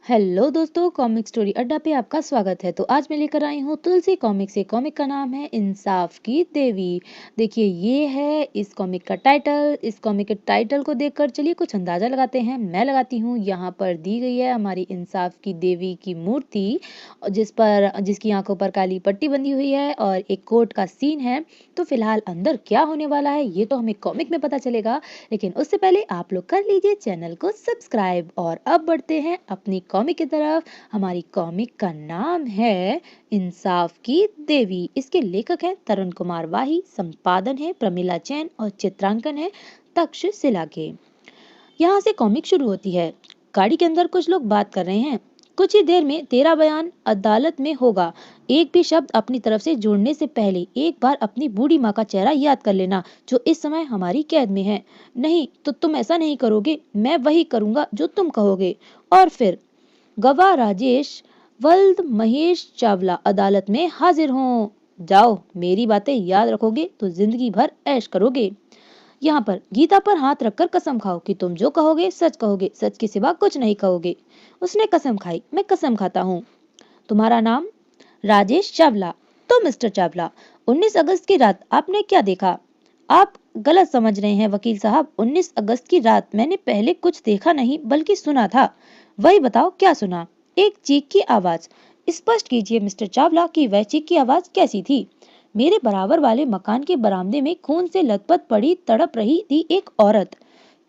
Hello दोस्तों, comic story अड्डा पे आपका स्वागत है। तो आज मैं लेकर आई हूँ तुलसी कॉमिक से। कॉमिक का नाम है इंसाफ की देवी। देखिए, ये है इस कॉमिक का टाइटल। इस कॉमिक के टाइटल को देखकर चलिए कुछ अंदाजा लगाते हैं। मैं लगाती हूँ, यहाँ पर दी गई है हमारी इंसाफ की देवी की मूर्ति, जिसकी आंखों पर काली पट्टी बंधी हुई है और एक कोर्ट का सीन है। तो फिलहाल अंदर क्या होने वाला है ये तो हमें कॉमिक में पता चलेगा, लेकिन उससे पहले आप लोग कर लीजिए चैनल को सब्सक्राइब। और अब बढ़ते हैं अपनी कॉमिक की तरफ। हमारी कॉमिक का नाम है इंसाफ की देवी। इसके लेखक हैं तरुण कुमार वाही, संपादन है प्रमिला जैन और चित्रांकन है तक्षशिला के। यहाँ से कॉमिक शुरू होती है। गाड़ी के अंदर कुछ लोग बात कर रहे हैं। कुछ ही देर में तेरा बयान अदालत में होगा। एक भी शब्द अपनी तरफ से जोड़ने से पहले एक बार अपनी बूढ़ी माँ का चेहरा याद कर लेना, जो इस समय हमारी कैद में है। नहीं तो तुम ऐसा नहीं करोगे, मैं वही करूंगा जो तुम कहोगे। और फिर गवाह राजेश वल्द महेश चावला अदालत में हाजिर हों। जाओ, मेरी बातें याद रखोगे तो जिंदगी भर ऐश करोगे। यहाँ पर गीता पर हाथ रखकर कसम खाओ कि तुम जो कहोगे सच कहोगे, सच के सिवा कुछ नहीं कहोगे। उसने कसम खाई। मैं कसम खाता हूँ। तुम्हारा नाम? राजेश चावला। तो मिस्टर चावला, 19 अगस्त की रात आपने क्या देखा? आप गलत समझ रहे हैं वकील साहब। 19 अगस्त की रात मैंने पहले कुछ देखा नहीं बल्कि सुना था। वही बताओ, क्या सुना? एक चीख की आवाज। स्पष्ट कीजिए मिस्टर चावला कि वह चीख की आवाज कैसी थी। मेरे बराबर वाले मकान के बरामदे में खून से लथपथ पड़ी तड़प रही थी एक औरत।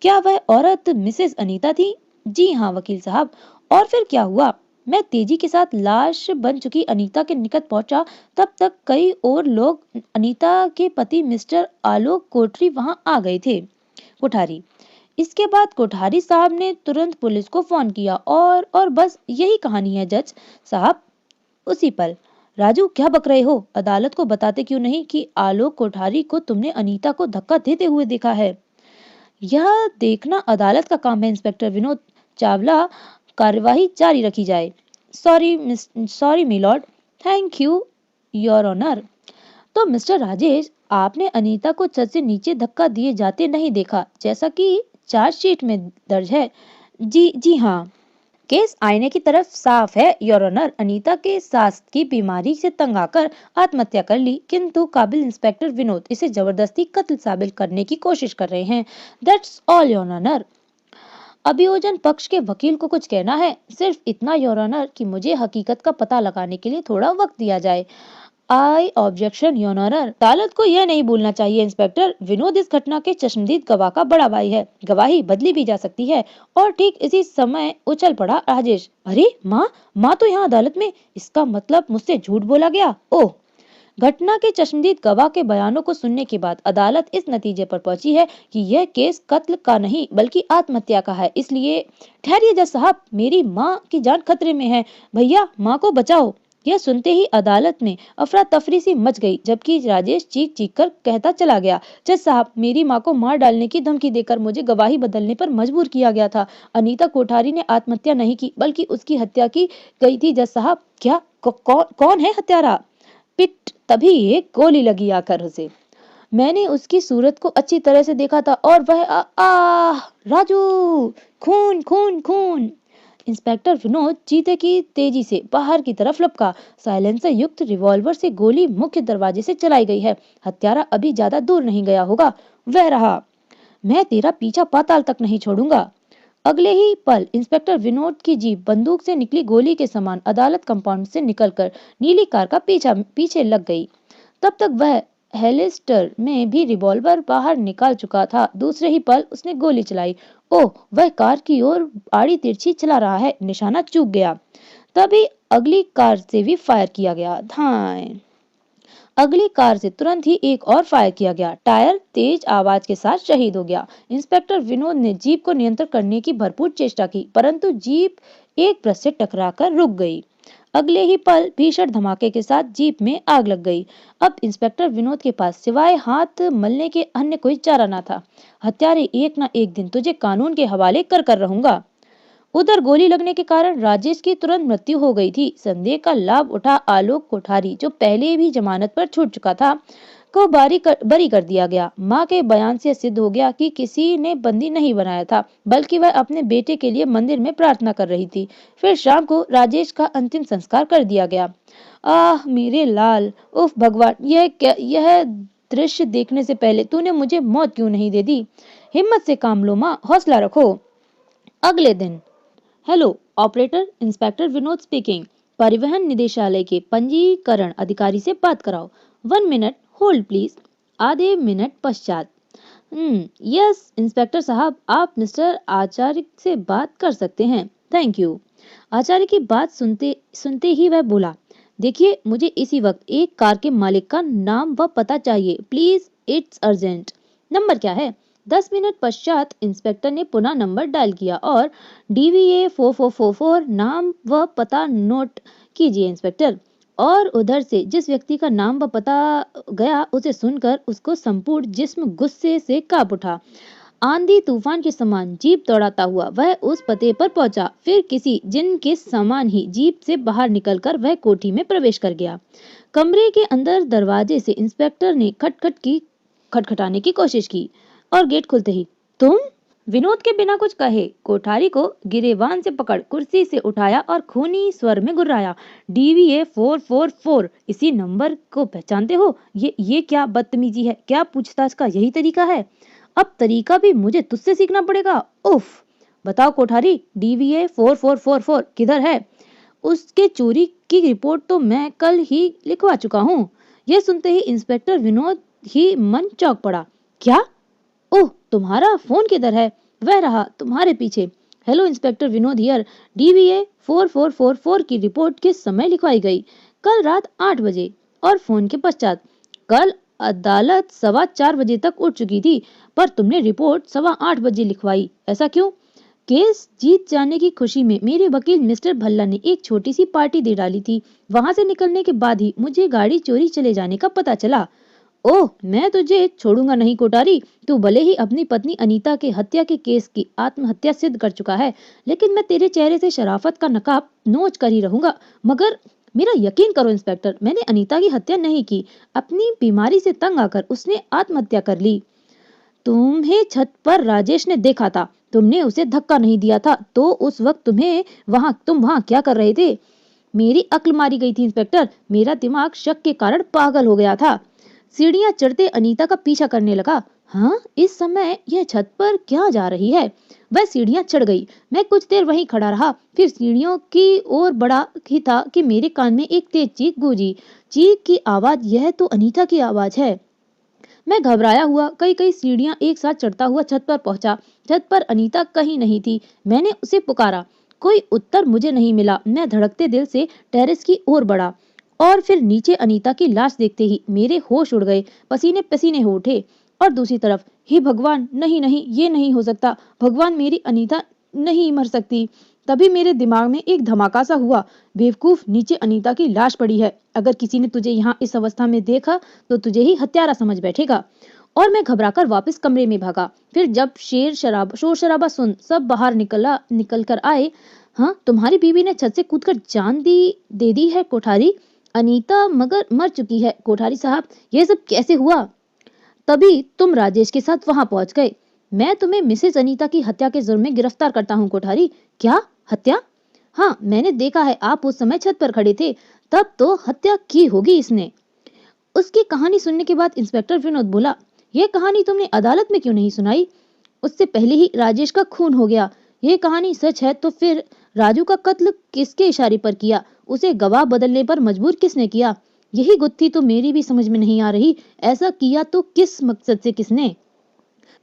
क्या वह औरत मिसेस अनीता थी? जी हाँ वकील साहब। और फिर क्या हुआ? मैं तेजी के साथ लाश बन चुकी अनीता के निकट पहुंचा। तब तक कई और लोग अनीता के पति मिस्टर आलोक कोठरी वहां आ गए थे। कोठारी। इसके बाद कोठारी साहब ने तुरंत पुलिस को फोन किया और बस यही कहानी है जज साहब। उसी पल। राजू, क्या बक रहे हो? अदालत को बताते क्यों नहीं कि आलोक कोठारी को तुमने अनीता को धक्का देते हुए देखा है? यह देखना अदालत का काम है इंस्पेक्टर विनोद चावला। कार्यवाही जारी रखी जाए। Sorry my lord. Thank you your honour. तो मिस्टर राजेश, आपने अनीता को छत से नीचे धक्का दिए जाते नहीं देखा, जैसा कि चार्जशीट में दर्ज है? जी जी हाँ। केस आईने की तरफ साफ है योर ऑनर। अनीता के सास की बीमारी से तंग आकर आत्महत्या कर ली, किंतु काबिल इंस्पेक्टर विनोद इसे जबरदस्ती कत्ल साबित करने की कोशिश कर रहे हैं। That's all your honour. अभियोजन पक्ष के वकील को कुछ कहना है? सिर्फ इतना योर ऑनर कि मुझे हकीकत का पता लगाने के लिए थोड़ा वक्त दिया जाए। आई ऑब्जेक्शन योर ऑनर। अदालत को यह नहीं भूलना चाहिए इंस्पेक्टर विनोद इस घटना के चश्मदीद गवाह का बड़ा भाई है। गवाही बदली भी जा सकती है। और ठीक इसी समय उछल पड़ा राजेश। अरे माँ, माँ तो यहाँ अदालत में। इसका मतलब मुझसे झूठ बोला गया। ओह। घटना के चश्मदीद गवाह के बयानों को सुनने के बाद अदालत इस नतीजे पर पहुंची है कि यह केस कत्ल का नहीं बल्कि आत्महत्या का है। इसलिए ठहरिए जज साहब, मेरी माँ की जान खतरे में है। भैया, माँ को बचाओ। यह सुनते ही अदालत में अफरा तफरी सी मच गई, जबकि राजेश चीख चीख कर कहता चला गया, जज साहब, मेरी माँ को मार डालने की धमकी देकर मुझे गवाही बदलने पर मजबूर किया गया था। अनीता कोठारी ने आत्महत्या नहीं की बल्कि उसकी हत्या की गई थी जज साहब। क्या? कौन है हत्यारा? पिट। तभी एक गोली लगी आकर उसे। मैंने उसकी सूरत को अच्छी तरह से देखा था और वह राजू, खून खून खून। इंस्पेक्टर विनोद चीते की तेजी से बाहर की तरफ लपका। साइलेंसर युक्त रिवॉल्वर से गोली मुख्य दरवाजे से चलाई गई है। हत्यारा अभी ज्यादा दूर नहीं गया होगा। वह रहा। मैं तेरा पीछा पाताल तक नहीं छोड़ूंगा। अगले ही पल इंस्पेक्टर विनोद की जीप बंदूक से निकली गोली के समान अदालत कंपाउंड से निकलकर नीली कार का पीछे लग गई। तब तक वह हेलिस्टर में भी रिवॉल्वर बाहर निकाल चुका था। दूसरे ही पल उसने गोली चलाई। ओह, वह कार की ओर आड़ी तिरछी चला रहा है। निशाना चूक गया। तभी अगली कार से भी फायर किया गया। धाए। अगली कार से तुरंत ही एक और फायर किया गया। टायर तेज आवाज के साथ शहीद हो गया। इंस्पेक्टर विनोद ने जीप को नियंत्रण करने की भरपूर चेष्टा की, परंतु जीप एक ब्रश से टकराकर रुक गई। अगले ही पल भीषण धमाके के साथ जीप में आग लग गई। अब इंस्पेक्टर विनोद के पास सिवाय हाथ मलने के अन्य कोई चारा न था। हत्यारे, एक न एक दिन तुझे कानून के हवाले कर रहूंगा। उधर गोली लगने के कारण राजेश की तुरंत मृत्यु हो गई थी। संदेह का लाभ उठा आलोक कोठारी, जो पहले भी जमानत पर छूट चुका था। को बरी कर दिया गया। माँ के बयान से सिद्ध हो गया कि किसी ने बंदी नहीं बनाया था, बल्कि वह अपने बेटे के लिए मंदिर में प्रार्थना कर रही थी। फिर शाम को राजेश का अंतिम संस्कार कर दिया गया। आह मेरे लाल, उफ भगवान, यह दृश्य देखने से पहले तूने मुझे मौत क्यों नहीं दे दी? हिम्मत से काम लो माँ, हौसला रखो। अगले दिन। Hello operator, inspector Vinod speaking. परिवहन निदेशालय के पंजीकरण अधिकारी से बात कराओ। 1 मिनट होल्ड प्लीज। आधे मिनट पश्चात। यस इंस्पेक्टर साहब, आप मिस्टर आचार्य से बात कर सकते हैं। Thank you. आचार्य की बात सुनते सुनते ही वह बोला, देखिए मुझे इसी वक्त एक कार के मालिक का नाम व पता चाहिए, प्लीज, इट्स अर्जेंट। नंबर क्या है? 10 मिनट पश्चात इंस्पेक्टर ने पुनः नंबर डायल किया और DVA 4444 नाम व पता नोट कीजिए इंस्पेक्टर। और उधर से जिस व्यक्ति का नाम व पता गया उसे सुनकर उसको संपूर्ण जिस्म गुस्से से कांप उठा। आंधी तूफान के समान जीप दौड़ाता हुआ वह उस पते पर पहुंचा। फिर किसी जिन के समान ही जीप से बाहर निकलकर वह कोठी में प्रवेश कर गया। कमरे के अंदर दरवाजे से इंस्पेक्टर ने खटखटाने की कोशिश की और गेट खुलते ही, तुम? विनोद के बिना कुछ कहे कोठारी को गिरेबान से पकड़ कुर्सी से उठाया और खूनी स्वर में गुर्राया, DVA 444, इसी नंबर को पहचानते हो? ये क्या बदतमीजी है? क्या पूछताछ का यही तरीका है? अब तरीका भी मुझे तुझसे सीखना पड़ेगा। उफ। बताओ कोठारी, DVA 4444 किधर है? उसके चोरी की रिपोर्ट तो मैं कल ही लिखवा चुका हूँ। यह सुनते ही इंस्पेक्टर विनोद ही मन चौंक पड़ा। क्या? ओह, तुम्हारा फोन किधर है? वह रहा तुम्हारे पीछे। Hello inspector Vinod here. DVA 4444 की रिपोर्ट किस समय लिखवाई गई? कल रात 8 बजे। और फोन के पश्चात? कल अदालत 4:15 बजे तक उठ चुकी थी, पर तुमने रिपोर्ट 8:15 बजे लिखवाई, ऐसा क्यों? केस जीत जाने की खुशी में मेरे वकील मिस्टर भल्ला ने एक छोटी सी पार्टी दे डाली थी। वहां से निकलने के बाद ही मुझे गाड़ी चोरी चले जाने का पता चला। ओह, मैं तुझे छोड़ूंगा नहीं कोठारी। तू भले ही अपनी पत्नी अनीता के हत्या के केस की आत्महत्या सिद्ध कर चुका है, लेकिन मैं तेरे चेहरे से शराफत का नकाब नोच कर ही रहूंगा। मगर मेरा यकीन करो इंस्पेक्टर, मैंने अनीता की हत्या नहीं की। अपनी बीमारी से तंग आकर उसने आत्महत्या कर ली। तुम्हें छत पर राजेश ने देखा था, तुमने उसे धक्का नहीं दिया था, तो उस वक्त तुम वहां क्या कर रहे थे? मेरी अक्ल मारी गई थी इंस्पेक्टर, मेरा दिमाग शक के कारण पागल हो गया था। सीढ़ियां चढ़ते अनीता का पीछा करने लगा। हाँ, इस समय यह छत पर क्या जा रही है? वह सीढ़ियां चढ़ गई। मैं कुछ देर वहीं खड़ा रहा, फिर सीढ़ियों की ओर बढ़ा ही था कि मेरे कान में एक तेज चीख गूंजी। चीख की आवाज, यह तो अनीता की आवाज है। मैं घबराया हुआ कई कई सीढ़ियां एक साथ चढ़ता हुआ छत पर पहुंचा। छत पर अनीता कहीं नहीं थी। मैंने उसे पुकारा, कोई उत्तर मुझे नहीं मिला। मैं धड़कते दिल से टेरेस की ओर बढ़ा और फिर नीचे अनीता की लाश देखते ही मेरे होश उड़ गए, पसीने पसीने हो उठे। और दूसरी तरफ, हे भगवान, नहीं नहीं, ये नहीं हो सकता। भगवान, मेरी अनीता नहीं मर सकती। तभी मेरे दिमाग में एक धमाका सा हुआ। बेवकूफ, नीचे अनीता की लाश पड़ी है। अगर किसी ने तुझे यहाँ इस अवस्था में देखा तो तुझे ही हत्यारा समझ बैठेगा। और मैं घबराकर वापस कमरे में भागा। फिर जब शोर शराबा सुन सब बाहर निकल कर आए। हाँ, तुम्हारी बीवी ने छत से कूदकर जान दे दी है कोठारी। अनीता मगर मर चुकी है कोठारी साहब। ये सब कैसे हुआ? तभी तुम राजेश के साथ वहां पहुंच गए। मैं तुम्हें मिसेज अनीता की हत्या के जुर्म में गिरफ्तार करता हूँ कोठारी। क्या? हत्या? हाँ, मैंने देखा है, आप उस समय छत पर खड़े थे। तब तो हत्या की होगी इसने। उसकी कहानी सुनने के बाद इंस्पेक्टर विनोद बोला, यह कहानी तुमने अदालत में क्यों नहीं सुनाई? उससे पहले ही राजेश का खून हो गया। यह कहानी सच है तो फिर राजू का कत्ल किसके इशारे पर किया? उसे गवाह बदलने पर मजबूर किसने किया? यही गुत्थी तो मेरी भी समझ में नहीं आ रही। ऐसा किया तो किस मकसद से किसने?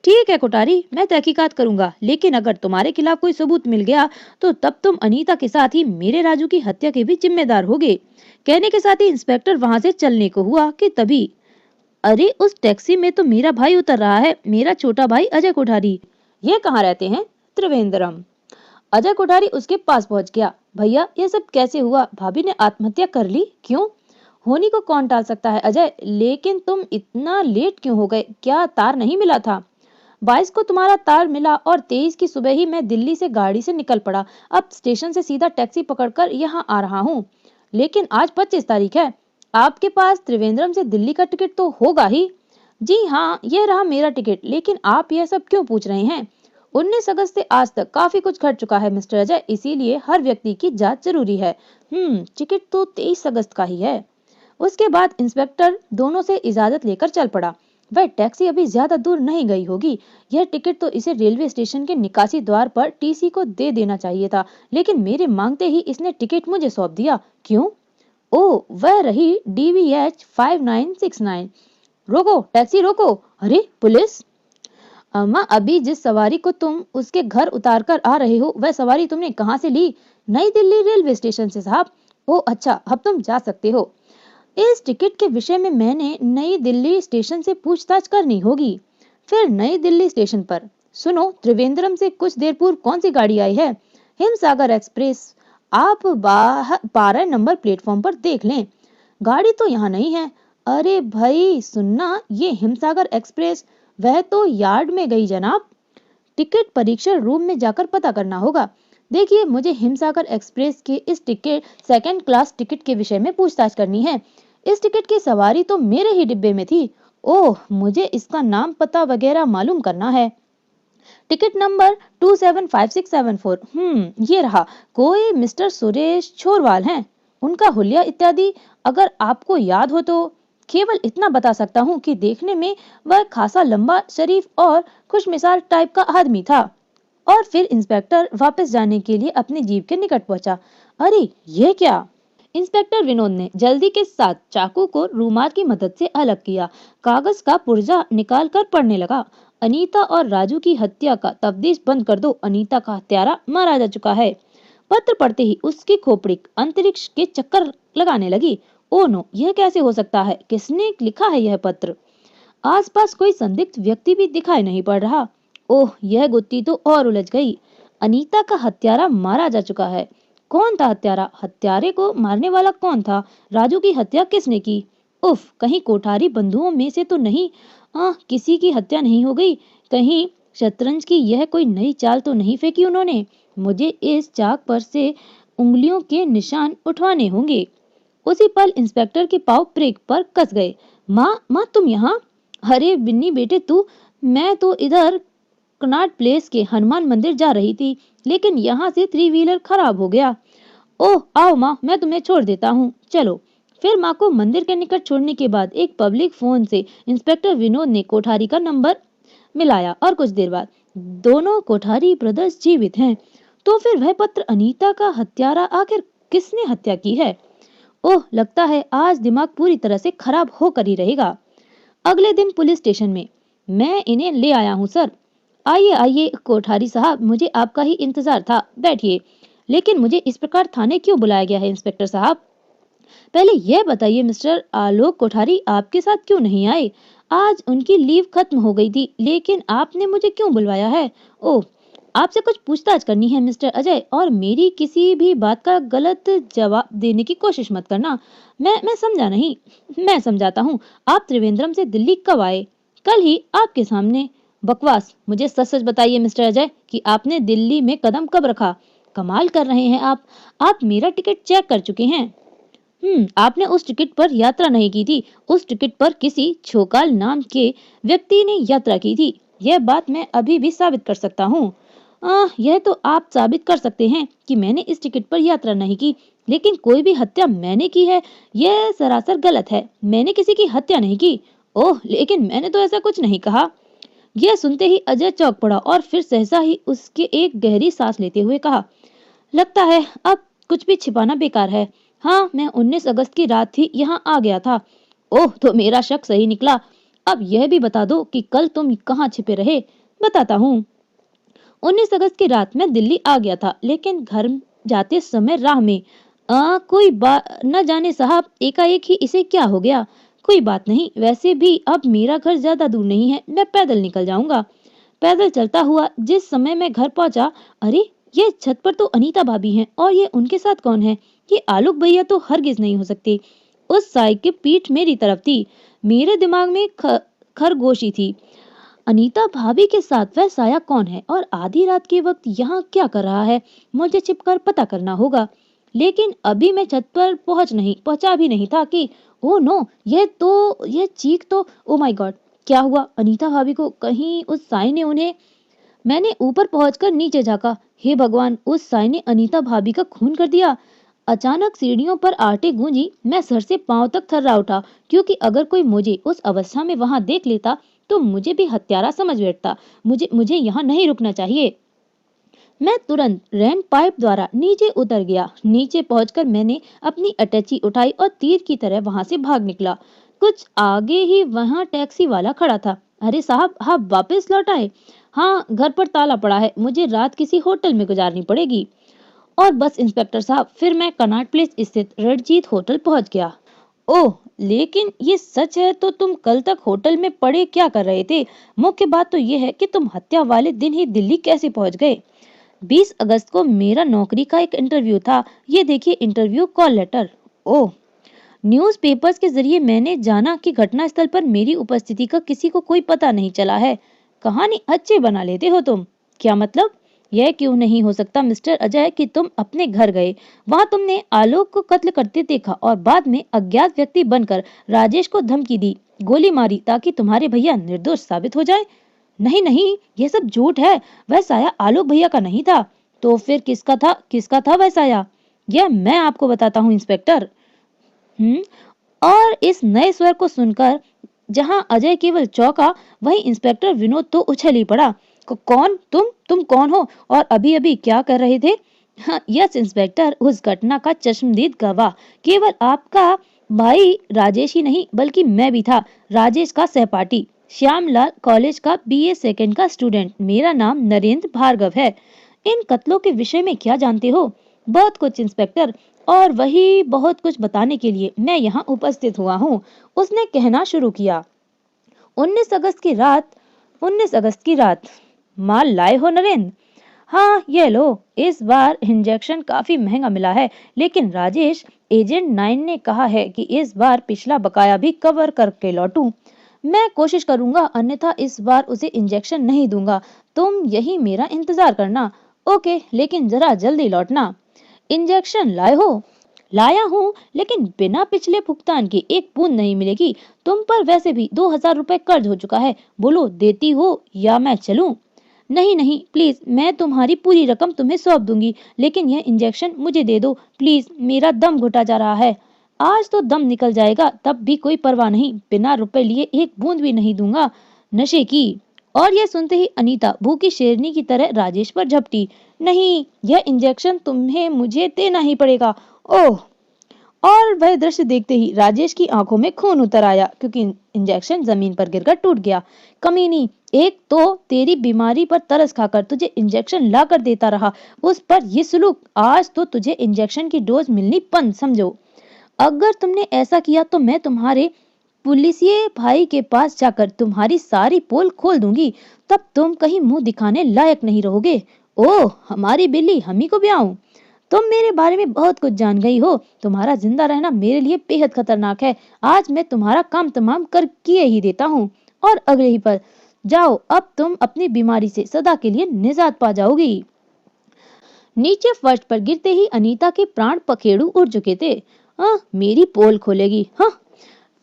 ठीक है कोठारी, मैं तहकीकात करूंगा, लेकिन अगर तुम्हारे खिलाफ कोई सबूत मिल गया तो तब तुम अनीता के साथ ही मेरे राजू की हत्या के भी जिम्मेदार होगे। कहने के साथ ही इंस्पेक्टर वहां से चलने को हुआ कि तभी, अरे उस टैक्सी में तो मेरा भाई उतर रहा है, मेरा छोटा भाई अजय कोठारी। ये कहाँ रहते हैं? त्रिवेंद्रम। अजय कोठारी उसके पास पहुंच गया। भैया, ये सब कैसे हुआ? भाभी ने आत्महत्या कर ली? क्यों? होनी को कौन टाल सकता है अजय, लेकिन तुम इतना लेट क्यों हो गए? क्या तार नहीं मिला था? 22 को तुम्हारा तार मिला और 23 की सुबह ही मैं दिल्ली से गाड़ी से निकल पड़ा। अब स्टेशन से सीधा टैक्सी पकड़कर यहाँ आ रहा हूँ। लेकिन आज 25 तारीख है। आपके पास त्रिवेंद्रम से दिल्ली का टिकट तो होगा ही। जी हाँ, यह रहा मेरा टिकट, लेकिन आप यह सब क्यों पूछ रहे हैं? 19 अगस्त से आज तक काफी कुछ घट चुका है मिस्टर अजय, इसीलिए हर व्यक्ति की जांच जरूरी है। टिकट तो 23 अगस्त का ही है। उसके बाद इंस्पेक्टर दोनों से इजाजत लेकर चल पड़ा। वह टैक्सी अभी ज्यादा दूर नहीं गई होगी। यह टिकट तो इसे रेलवे स्टेशन के निकासी द्वार पर टीसी को दे देना चाहिए था, लेकिन मेरे मांगते ही इसने टिकट मुझे सौंप दिया। क्यों? ओ, वह रही DVH 5969। रोको, टैक्सी रोको। अरे पुलिस! अम्मा, अभी जिस सवारी को तुम उसके घर उतार कर आ रहे हो, वह सवारी तुमने कहाँ से ली? नई दिल्ली रेलवे स्टेशन से साहब। ओ अच्छा, अब तुम जा सकते हो। इस टिकट के विषय में मैंने नई दिल्ली स्टेशन से पूछताछ करनी होगी। फिर नई दिल्ली स्टेशन पर। सुनो, त्रिवेंद्रम से कुछ देर पूर्व कौन सी गाड़ी आई है? हिमसागर एक्सप्रेस। आप 12 नंबर प्लेटफॉर्म पर देख लें। गाड़ी तो यहाँ नहीं है। अरे भाई सुनना, ये हिमसागर एक्सप्रेस वह तो यार्ड में गई जनाब। टिकट परीक्षण रूम में जाकर पता करना होगा। देखिए, मुझे हिमसागर एक्सप्रेस के इस टिकट सेकंड क्लास टिकट के विषय में पूछताछ करनी है। इस टिकट की सवारी तो मेरे ही डिब्बे में थी। ओह, मुझे इसका नाम पता वगैरह मालूम करना है। Ticket number 275674। ये रहा। कोई मिस्टर सुरेश छोरवाल हैं। उनका हुलिया इत्यादि अगर आपको याद हो तो। केवल इतना बता सकता हूँ कि देखने में वह खासा लंबा, शरीफ और खुशमिजाज टाइप का आदमी था। और फिर इंस्पेक्टर वापस जाने के लिए अपनी जीप के निकट पहुंचा। अरे ये क्या? इंस्पेक्टर विनोद ने जल्दी के साथ चाकू को रूमाल की मदद से अलग किया। कागज का पुर्जा निकाल कर पढ़ने लगा। अनीता और राजू की हत्या का तफ्तीश बंद कर दो। अनीता का हत्यारा मारा जा चुका है। पत्र पढ़ते ही उसकी खोपड़ी अंतरिक्ष के चक्कर लगाने लगी। ओ नो, यह कैसे हो सकता है? किसने लिखा है यह पत्र? आसपास कोई संदिग्ध व्यक्ति भी दिखाई नहीं पड़ रहा। ओह, यह गुत्थी तो और उलझ गई। अनीता का हत्यारा मारा जा चुका है। कौन था हत्यारा? हत्यारे को मारने वाला कौन था? राजू की हत्या किसने की? उफ, कहीं कोठारी बंधुओं में से तो नहीं किसी की हत्या नहीं हो गई? कहीं शतरंज की यह कोई नई चाल तो नहीं फेंकी उन्होंने? मुझे इस चाक पर से उंगलियों के निशान उठवाने होंगे। उसी पल इंस्पेक्टर के पांव ब्रेक पर कस गए। माँ तुम यहाँ? अरे बिन्नी बेटे तू, मैं तो इधर कनॉट प्लेस के हनुमान मंदिर जा रही थी, लेकिन यहाँ से 3 व्हीलर खराब हो गया। ओह आओ माँ, मैं तुम्हें छोड़ देता हूँ, चलो। फिर माँ को मंदिर के निकट छोड़ने के बाद एक पब्लिक फोन से इंस्पेक्टर विनोद ने कोठारी का नंबर मिलाया और कुछ देर बाद दोनों कोठारी ब्रदर्स जीवित हैं। तो फिर वह पत्र, अनीता का हत्यारा आखिर किसने हत्या की है? ओह, लगता है आज दिमाग पूरी तरह से खराब होकर ही रहेगा। अगले दिन पुलिस स्टेशन में। मैं इन्हें ले आया हूँ सर। आइए आइए कोठारी साहब, मुझे आपका ही इंतजार था, बैठिए। लेकिन मुझे इस प्रकार थाने क्यों बुलाया गया है इंस्पेक्टर साहब? पहले यह बताइए मिस्टर आलोक कोठारी आपके साथ क्यों नहीं आए? आज उनकी लीव खत्म हो गई थी, लेकिन आपने मुझे क्यों बुलवाया है? ओह, आपसे कुछ पूछताछ करनी है मिस्टर अजय, और मेरी किसी भी बात का गलत जवाब देने की कोशिश मत करना। मैं समझा नहीं। मैं समझाता हूँ। आप त्रिवेंद्रम से दिल्ली कब आए? कल ही, आपके सामने। बकवास। मुझे सच सच बताइए मिस्टर अजय कि आपने दिल्ली में कदम कब रखा? कमाल कर रहे हैं आप मेरा टिकट चेक कर चुके हैं। आपने उस टिकट पर यात्रा नहीं की थी। उस टिकट पर किसी छोकाल नाम के व्यक्ति ने यात्रा की थी। यह बात मैं अभी भी साबित कर सकता हूँ। यह तो आप साबित कर सकते हैं कि मैंने इस टिकट पर यात्रा नहीं की, लेकिन कोई भी हत्या मैंने की है, यह सरासर गलत है। मैंने किसी की हत्या नहीं की। ओह, लेकिन मैंने तो ऐसा कुछ नहीं कहा। यह सुनते ही अजय चौंक पड़ा और फिर सहसा ही उसके एक गहरी सांस लेते हुए कहा, लगता है अब कुछ भी छिपाना बेकार है। हाँ, मैं 19 अगस्त की रात ही यहाँ आ गया था। ओह, तो मेरा शक सही निकला। अब यह भी बता दो कि कल तुम कहाँ छिपे रहे? बताता हूँ। 19 अगस्त की रात मैं दिल्ली आ गया था, लेकिन घर जाते समय राह में कोई बात न जाने साहब, एकाएक ही इसे क्या हो गया। कोई बात नहीं, वैसे भी अब मेरा घर ज्यादा दूर नहीं है, मैं पैदल निकल जाऊंगा। पैदल चलता हुआ जिस समय मैं घर पहुंचा, अरे ये छत पर तो अनीता भाभी हैं, और ये उनके साथ कौन है? ये आलोक भैया तो हरगिज नहीं हो सकते। उस साई की पीठ मेरी तरफ थी। मेरे दिमाग में खरगोशी थी। अनीता भाभी के साथ वह साया कौन है और आधी रात के वक्त यहाँ क्या कर रहा है? मुझे छिपकर पता करना होगा। लेकिन अभी मैं छत पर पहुंचा भी नहीं था कि ओ नो, यह चीख तो, ओ माय गॉड, क्या हुआ अनीता भाभी को? कहीं उस साई ने उन्हें? मैंने ऊपर पहुंचकर नीचे झांका। हे भगवान, उस साई ने अनीता भाभी का खून कर दिया। अचानक सीढ़ियों पर आटे गूंजी। मैं सर से पांव तक थर्रा उठा, क्योंकि अगर कोई मुझे उस अवस्था में वहां देख लेता तो मुझे भी हत्यारा समझ बैठता। मुझे यहाँ नहीं रुकना चाहिए। मैं तुरंत रैंप पाइप द्वारा नीचे उतर गया। नीचे पहुंचकर मैंने अपनी अटैची उठाई और तीर की तरह वहां से भाग निकला। कुछ आगे ही वहां टैक्सी वाला खड़ा था। अरे साहब, आप वापस लौट आए? हाँ, घर पर ताला पड़ा है, मुझे रात किसी होटल में गुजारनी पड़ेगी। और बस इंस्पेक्टर साहब, फिर मैं कनॉट प्लेस स्थित रणजीत होटल पहुंच गया। ओह, लेकिन ये सच है तो तुम कल तक होटल में पड़े क्या कर रहे थे? मुख्य बात तो ये है कि तुम हत्या वाले दिन ही दिल्ली कैसे पहुंच गए? 20 अगस्त को मेरा नौकरी का एक इंटरव्यू था। ये देखिए इंटरव्यू कॉल लेटर। ओह। न्यूज़पेपर्स के जरिए मैंने जाना कि घटनास्थल पर मेरी उपस्थिति का किसी को कोई पता नहीं चला है। कहानी अच्छे बना लेते हो तुम। क्या मतलब? यह क्यों नहीं हो सकता मिस्टर अजय कि तुम अपने घर गए, वहां तुमने आलोक को कत्ल करते देखा और बाद में अज्ञात व्यक्ति बनकर राजेश को धमकी दी, गोली मारी ताकि तुम्हारे भैया निर्दोष साबित हो जाए? नहीं नहीं, यह सब झूठ है। वह साया आलोक भैया का नहीं था। तो फिर किसका था वह साया? यह मैं आपको बताता हूँ इंस्पेक्टर। हम्म। और इस नए स्वर को सुनकर जहां अजय केवल चौंका, वहीं इंस्पेक्टर विनोद तो उछल ही पड़ा। कौन तुम कौन हो और अभी अभी क्या कर रहे थे? हाँ, यस इंस्पेक्टर, उस घटना का चश्मदीद गवाह केवल आपका भाई राजेश ही नहीं बल्कि मैं भी था। राजेश का सहपाठी, श्यामलाल कॉलेज का बीए सेकंड का स्टूडेंट। मेरा नाम नरेंद्र भार्गव है। इन कत्लों के विषय में क्या जानते हो? बहुत कुछ इंस्पेक्टर, और वही बहुत कुछ बताने के लिए मैं यहाँ उपस्थित हुआ हूँ। उसने कहना शुरू किया। 19 अगस्त की रात 19 अगस्त की रात माल लाए हो नरेंद्र? हाँ, ये लो। इस बार इंजेक्शन काफी महंगा मिला है, लेकिन राजेश एजेंट 9 ने कहा है कि इस बार पिछला बकाया भी कवर करके लौटूं। मैं कोशिश करूंगा, अन्यथा इस बार उसे इंजेक्शन नहीं दूंगा। तुम यही मेरा इंतजार करना। ओके, लेकिन जरा जल्दी लौटना। इंजेक्शन लाए हो? लाया हूँ, लेकिन बिना पिछले भुगतान के एक बूंद नहीं मिलेगी। तुम पर वैसे भी 2000 रुपए कर्ज हो चुका है। बोलो, देती हो या मैं चलूं? नहीं नहीं, प्लीज, मैं तुम्हारी पूरी रकम तुम्हें सौंप दूंगी, लेकिन यह इंजेक्शन मुझे दे दो प्लीज। मेरा दम घुटा जा रहा है। आज तो दम निकल जाएगा, तब भी कोई परवाह नहीं। बिना रुपए लिए एक बूंद भी नहीं दूंगा। नशे की। और यह सुनते ही अनीता भूखी शेरनी की तरह राजेश पर झपटी। नहीं, यह इंजेक्शन तुम्हें मुझे देना ही पड़ेगा। ओह। और वह दृश्य देखते ही राजेश की आंखों में खून उतर आया, क्योंकि इंजेक्शन जमीन पर गिरकर टूट गया। कमीनी, एक तो तेरी बीमारी पर तरस खाकर तुझे इंजेक्शन ला कर देता रहा, उस पर ये सुलूक। आज तो तुझे इंजेक्शन की डोज मिलनी बंद समझो। अगर तुमने ऐसा किया तो मैं तुम्हारे पुलिसिए भाई के पास जाकर तुम्हारी सारी पोल खोल दूंगी। तब तुम कहीं मुंह दिखाने लायक नहीं रहोगे। ओह, हमारी बिल्ली, हम ही को ब्याऊं? तुम मेरे बारे में बहुत कुछ जान गई हो। तुम्हारा जिंदा रहना मेरे लिए बेहद खतरनाक है। आज मैं तुम्हारा काम तमाम कर किए ही देता हूँ। और अगले ही पर जाओ, अब तुम अपनी बीमारी से सदा के लिए निजात पा जाओगी। नीचे फर्श पर गिरते ही अनीता के प्राण पखेरु उड़ चुके थे। मेरी पोल खोलेगी, हाँ।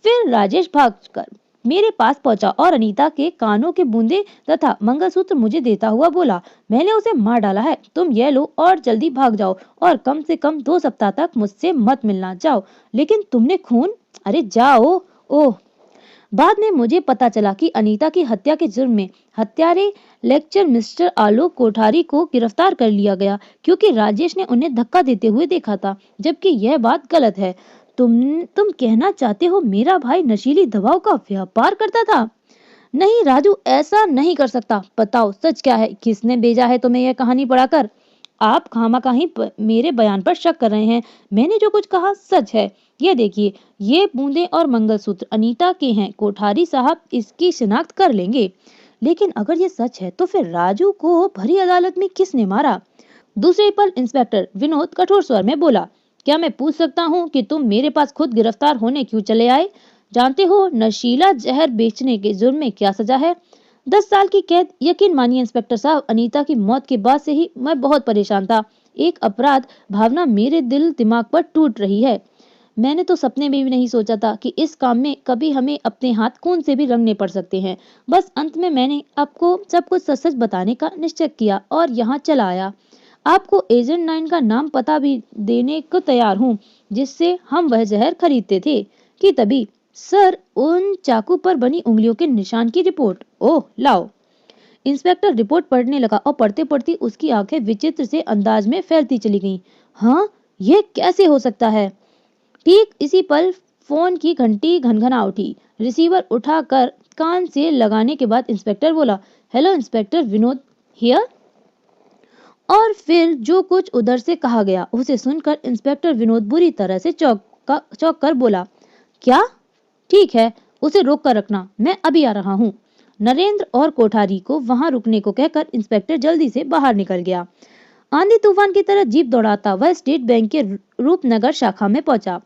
फिर राजेश भागकर मेरे पास पहुंचा और अनीता के कानों के बूंदे तथा मंगलसूत्र मुझे देता हुआ बोला, मैंने उसे मार डाला है। तुम ये लो और जल्दी भाग जाओ, और कम से कम 2 सप्ताह तक मुझसे मत मिलना। जाओ। लेकिन तुमने खून? अरे जाओ। ओह। बाद में मुझे पता चला कि अनीता की हत्या के जुर्म में हत्यारे लेक्चर मिस्टर आलोक कोठारी को गिरफ्तार कर लिया गया, क्योंकि राजेश ने उन्हें धक्का देते हुए देखा था, जबकि यह बात गलत है। तुम कहना चाहते हो मेरा भाई नशीली दवाओं का व्यापार करता था? नहीं राजू, ऐसा नहीं कर सकता। बताओ सच क्या है? किसने भेजा है तुम्हें यह कहानी पढ़ाकर? आप खामखा मेरे बयान पर शक कर रहे हैं। मैंने जो कुछ कहा सच है। ये देखिए, ये बूंदे और मंगलसूत्र अनीता के हैं। कोठारी साहब इसकी शिनाख्त कर लेंगे। लेकिन अगर ये सच है तो फिर राजू को भरी अदालत में किसने मारा? दूसरे पल इंस्पेक्टर विनोद कठोर स्वर में बोला, क्या मैं पूछ सकता हूँ कि तुम मेरे पास खुद गिरफ्तार होने क्यों चले आए? जानते हो नशीला जहर बेचने के जुर्म में क्या सजा है? 10 साल की कैद। यकीन मानिए इंस्पेक्टर साहब, अनीता की मौत के बाद से ही मैं बहुत परेशान था। एक अपराध भावना मेरे दिल दिमाग पर टूट रही है। मैंने तो सपने में भी नहीं सोचा था कि इस काम में कभी हमें अपने हाथ खून से भी रंगने पड़ सकते हैं। बस अंत में मैंने आपको सब कुछ सच सच बताने का निश्चय किया और यहाँ चला आया। आपको एजेंट 9 का नाम पता भी देने को तैयार हूँ, जिससे हम वह जहर खरीदते थे। कि तभी सर, उन चाकू पर बनी उंगलियों के निशान की रिपोर्ट। ओह लाओ। इंस्पेक्टर रिपोर्ट पढ़ने लगा और पढ़ते पढ़ते उसकी आंखें विचित्र से अंदाज में फैलती चली गईं। हाँ, यह कैसे हो सकता है? ठीक इसी पल फोन की घंटी घनघना उठी। रिसीवर उठाकर कान से लगाने के बाद इंस्पेक्टर बोला, हेलो इंस्पेक्टर विनोद हियर। और फिर जो कुछ उधर से कहा गया उसे सुनकर इंस्पेक्टर विनोद बुरी तरह से चौंक कर बोला, क्या? ठीक है, उसे रोक कर रखना, मैं अभी आ रहा हूँ। नरेंद्र और कोठारी को वहां रुकने को कहकर इंस्पेक्टर जल्दी से बाहर निकल गया। आंधी तूफान की तरह जीप दौड़ाता वह स्टेट बैंक के रूपनगर शाखा में पहुंचा,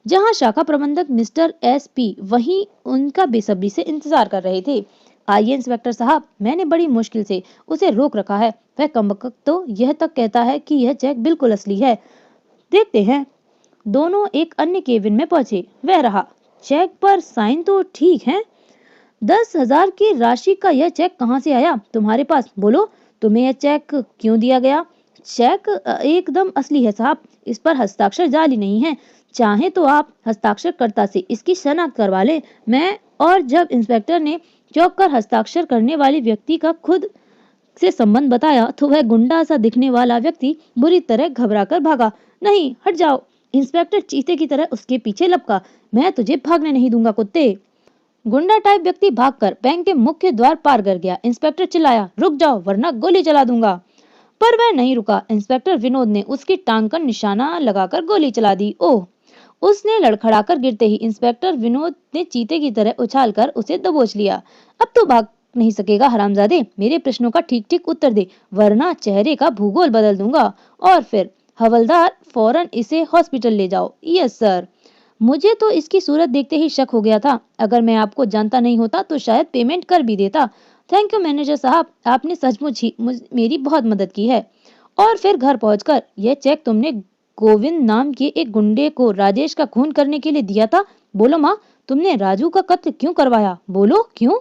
जहां शाखा प्रबंधक मिस्टर एस.पी. वहीं उनका बेसब्री से इंतजार कर रहे थे। आइए इंस्पेक्टर साहब, मैंने बड़ी मुश्किल से उसे रोक रखा है। वह कमबख्त तो यह तक कहता है कि यह चेक बिल्कुल असली है। देखते हैं। दोनों एक अन्य केबिन में पहुंचे। वह रहा, चेक पर साइन तो ठीक है। 10,000 की राशि का यह चेक कहाँ से आया तुम्हारे पास? बोलो, तुम्हें यह चेक क्यों दिया गया? चेक एकदम असली है साहब, इस पर हस्ताक्षर जाली नहीं है। चाहे तो आप हस्ताक्षरकर्ता से इसकी शनाख्त करवा ले। मैं और जब इंस्पेक्टर ने चौंक कर हस्ताक्षर करने वाले व्यक्ति का खुद से संबंध बताया तो वह गुंडा सा दिखने वाला व्यक्ति बुरी तरह घबरा कर भागा। नहीं, हट जाओ। इंस्पेक्टर चीते की तरह उसके पीछे लपका। मैं तुझे भागने नहीं दूंगा कुत्ते। गुंडा टाइप व्यक्ति भागकर बैंक के मुख्य द्वार पार कर गया। इंस्पेक्टर चिल्लाया, रुक जाओ वरना गोली चला दूंगा। पर वह नहीं रुका। इंस्पेक्टर विनोद ने उसकी टांग कर निशाना लगाकर गोली चला दी। ओह! उसने लड़खड़ाकर गिरते ही इंस्पेक्टर विनोद ने चीते की तरह उछालकर उसे दबोच लिया। अब तो भाग नहीं सकेगा हरामजादे। मेरे प्रश्नों का ठीक ठीक उत्तर दे, वरना चेहरे का भूगोल बदल दूंगा। और फिर हवलदार, फौरन इसे हॉस्पिटल ले जाओ। Yes sir. मुझे तो इसकी सूरत देखते ही शक हो गया था। अगर मैं आपको जानता नहीं होता तो शायद पेमेंट कर भी देता। थैंक यू मैनेजर साहब, आपने सचमुच ही मेरी बहुत मदद की है। और फिर घर पहुंचकर, यह चेक तुमने गोविंद नाम के एक गुंडे को राजेश का खून करने के लिए दिया था? बोलो माँ, तुमने राजू का कत्ल क्यों करवाया? बोलो क्यों?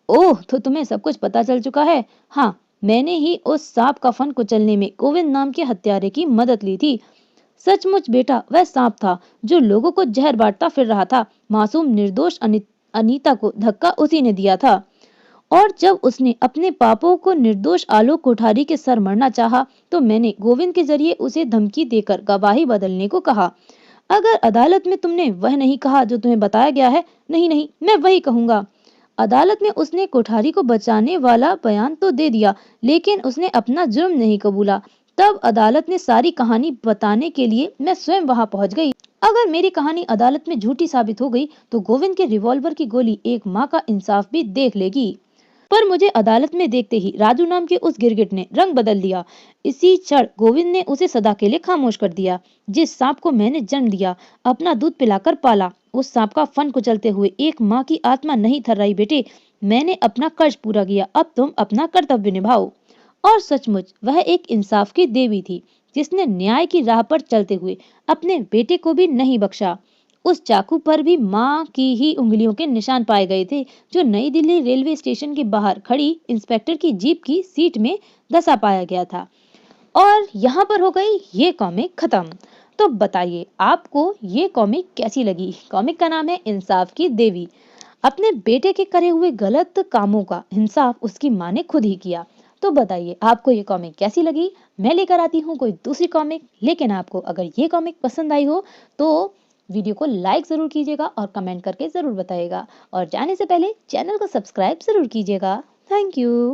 ओह, तो तुम्हें सब कुछ पता चल चुका है। हाँ, मैंने ही उस सांप का फन कुचलने में गोविंद नाम के हत्यारे की मदद ली थी। सचमुच बेटा, वह सांप था जो लोगों को जहर बांटता फिर रहा था। मासूम निर्दोष अनीता को धक्का उसी ने दिया था। और जब उसने अपने पापों को निर्दोष आलोक कोठारी के सर मरना चाहा, तो मैंने गोविंद के जरिए उसे धमकी देकर गवाही बदलने को कहा। अगर अदालत में तुमने वह नहीं कहा जो तुम्हें बताया गया है, नहीं नहीं, मैं वही कहूंगा। अदालत में उसने कोठारी को बचाने वाला बयान तो दे दिया, लेकिन उसने अपना जुर्म नहीं कबूला। तब अदालत ने सारी कहानी बताने के लिए मैं स्वयं वहां पहुंच गई। अगर मेरी कहानी अदालत में झूठी साबित हो गई तो गोविंद के रिवॉल्वर की गोली एक माँ का इंसाफ भी देख लेगी। पर मुझे अदालत में देखते ही राजू नाम के उस गिरगिट ने रंग बदल दिया। इसी क्षण गोविंद ने उसे सदा के लिए खामोश कर दिया। जिस सांप को मैंने जन्म दिया, अपना दूध पिलाकर पाला, उस सांप का फन कुचलते हुए एक माँ की आत्मा नहीं थर्राई बेटे। मैंने अपना कर्ज पूरा किया, अब तुम अपना कर्तव्य निभाओ। और सचमुच वह एक इंसाफ की देवी थी, जिसने न्याय की राह पर चलते हुए अपने बेटे को भी नहीं बख्शा। उस चाकू पर भी माँ की ही उंगलियों के निशान पाए गए थे, जो नई दिल्ली रेलवे स्टेशन के बाहर खड़ी इंस्पेक्टर की जीप की सीट में दसा पाया गया था। और यहाँ पर हो गई ये कॉमिक खत्म। तो बताइए आपको ये कॉमिक कैसी लगी? कॉमिक का नाम है इंसाफ की देवी। अपने बेटे के करे हुए गलत कामों का इंसाफ उसकी माँ ने खुद ही किया। तो बताइए आपको ये कॉमिक कैसी लगी? मैं लेकर आती हूँ कोई दूसरी कॉमिक, लेकिन आपको अगर ये कॉमिक पसंद आई हो तो वीडियो को लाइक जरूर कीजिएगा और कमेंट करके जरूर बताइएगा। और जाने से पहले चैनल को सब्सक्राइब जरूर कीजिएगा। Thank you.